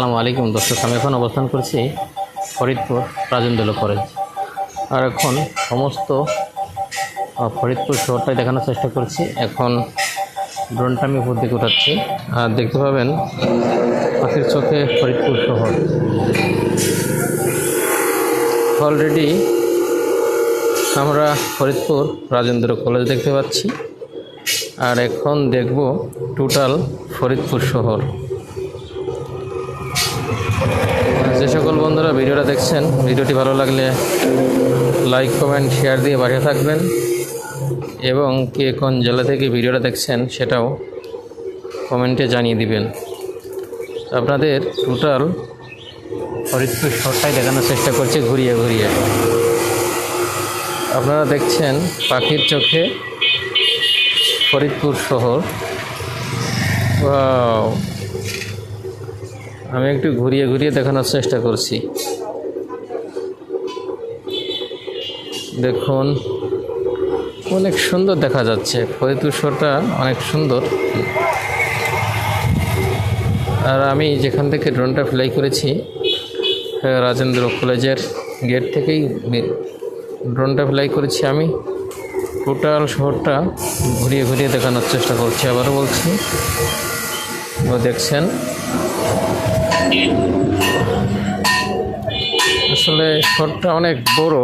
আসসালামু আলাইকুম দর্শক, আমি এখন অবস্থান করছি ফরিদপুর রাজেন্দ্র কলেজ। আর এখন সমস্ত ফরিদপুর শহরটাই দেখানোর চেষ্টা করছি। এখন ড্রোনটা আমি উপর দিকে উঠাচ্ছি আর দেখতে পাবেন পাখির চোখে ফরিদপুর শহর। অলরেডি আমরা ফরিদপুর রাজেন্দ্র কলেজ দেখতে পাচ্ছি, আর এখন দেখব টোটাল ফরিদপুর শহর। যে সকল বন্ধুরা ভিডিওটা দেখছেন, ভিডিওটি ভালো লাগলে লাইক কমেন্ট শেয়ার দিয়ে পাশে থাকবেন, এবং কে কোন জেলা থেকে ভিডিওটা দেখছেন সেটাও কমেন্টে জানিয়ে দিবেন। আপনাদের টোটাল ফরিদপুর শহরটাই দেখানোর চেষ্টা করছি ঘুরিয়ে ঘুরিয়ে। আপনারা দেখছেন পাখির চোখে ফরিদপুর শহর। ওয়াও, আমি একটু ঘুরিয়ে ঘুরিয়ে দেখানোর চেষ্টা করছি। দেখুন, অনেক সুন্দর দেখা যাচ্ছে ফরিদপুর শহরটা, অনেক সুন্দর। আর আমি যেখান থেকে ড্রোনটা ফ্লাই করেছি, রাজেন্দ্র কলেজের গেট থেকেই ড্রোনটা ফ্লাই করেছি। আমি টোটাল শহরটা ঘুরিয়ে ঘুরিয়ে দেখানোর চেষ্টা করছি। আবারও বলছি, ও দেখছেন আসলে শহরটা অনেক বড়,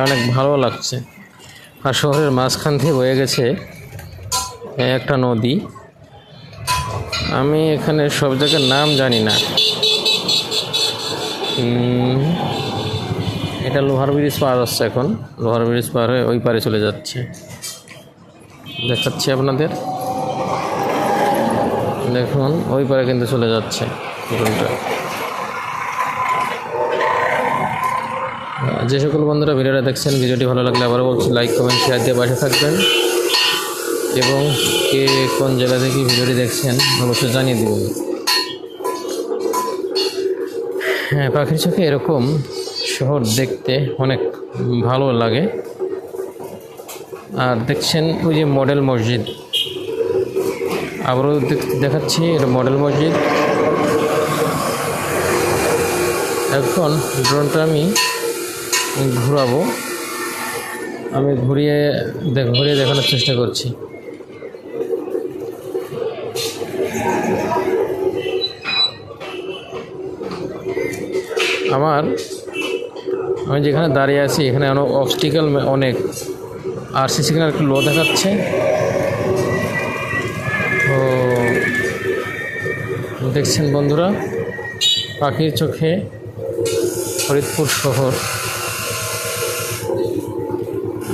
অনেক ভালো লাগছে। আর শহরের মাঝখান থেকে বয়ে গেছে একটা নদী। আমি এখানে সব জায়গার নাম জানি না। এটা লোহার ব্রিজ পার হচ্ছে, এখন লোহার ব্রিজ পার হয়ে ওই পারে চলে যাচ্ছে। দেখাচ্ছি আপনাদের, দেখুন ওই পারে কিন্তু চলে যাচ্ছে ড্রোনটা। যে সকল বন্ধুরা ভিডিওটা দেখছেন, ভিডিওটি ভালো লাগলে আবারও বলছি লাইক কমেন্ট শেয়ার দিয়ে পাশে থাকবেন, এবং কে কোন জেলা থেকে ভিডিওটি দেখছেন অবশ্যই জানিয়ে দেবেন। হ্যাঁ, পাখির চোখে এরকম শহর দেখতে অনেক ভালো লাগে। আর দেখছেন ওই যে মডেল মসজিদ, আবারও দেখাচ্ছি, এটা মডেল মসজিদ। এখন ড্রোনটা আমি ঘোরাবো, আমি ঘুরিয়ে দেখানোর চেষ্টা করছি। আমি যেখানে দাঁড়িয়ে আছি এখানে অবস্টিক্যাল অনেক, আরসি সিগন্যাল একটু লো দেখাচ্ছে। তো দেখছেন বন্ধুরা, পাখির চোখে ফরিদপুর শহর।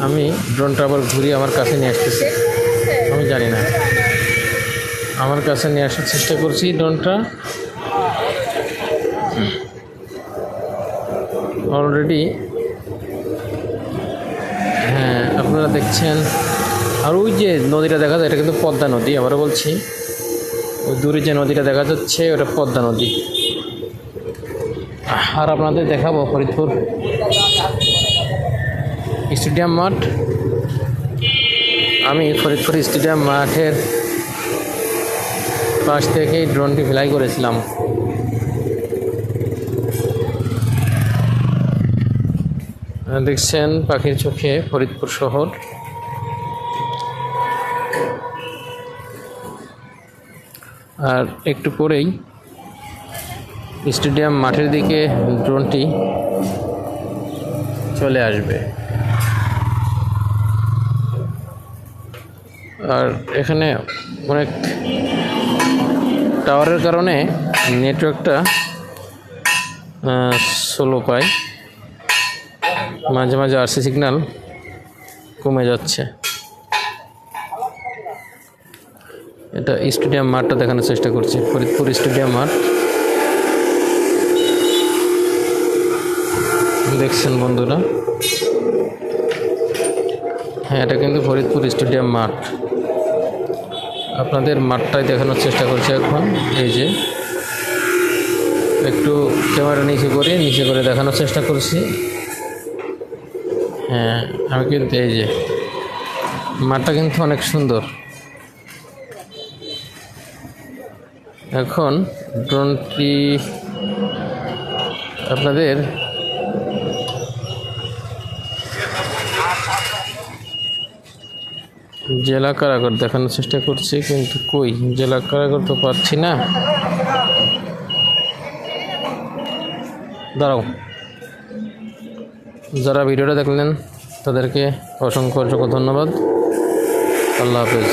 আমি ড্রোনটা আবার ঘুরিয়ে আমার কাছে নিয়ে আসতেছি, আমি জানি না, আমার কাছে নিয়ে আসার চেষ্টা করছি ড্রোনটা। অলরেডি হ্যাঁ, আপনারা দেখছেন। আর ওই যে নদীটা দেখা যায়, এটা কিন্তু পদ্মা নদী। আবারও বলছি, ওই দূরে যে নদীটা দেখা যাচ্ছে ওটা পদ্মা নদী। আর আপনাদের দেখাবো ফরিদপুর স্টেডিয়াম মাঠ। আমি ফরিদপুর স্টেডিয়াম মাঠের পাশ থেকেই ড্রোনটি ফ্লাই করেছিলাম। দেখছেন পাখির চোখে ফরিদপুর শহর। আর একটু পরেই স্টেডিয়াম মাঠের দিকে ড্রোনটি চলে আসবে। আর এখানে অনেক টাওয়ারের কারণে নেটওয়ার্কটা স্লো পায়, মাঝে মাঝে আরসি সিগন্যাল কমে যাচ্ছে। এটা স্টেডিয়াম মাঠটা দেখানোর চেষ্টা করছি, ফরিদপুর স্টেডিয়াম মাঠ। দেখছেন বন্ধুরা, হ্যাঁ, এটা কিন্তু ফরিদপুর স্টেডিয়াম মাঠ। আপনাদের মাঠটাই দেখানোর চেষ্টা করছি এখন। এই যে একটু ক্যামেরা নিচে করে দেখানোর চেষ্টা করছি। হ্যাঁ, আমি কিন্তু এই যে মাঠটা কিন্তু অনেক সুন্দর। এখন ড্রোনটি আপনাদের জেলা কারাগার দেখানোর চেষ্টা করছি, কিন্তু কই জেলা কারাগার তো পাচ্ছি না। দাঁড়াও, যারা ভিডিওটা দেখলেন তাদেরকে অসংখ্য অসংখ্য ধন্যবাদ। আল্লাহ হাফেজ।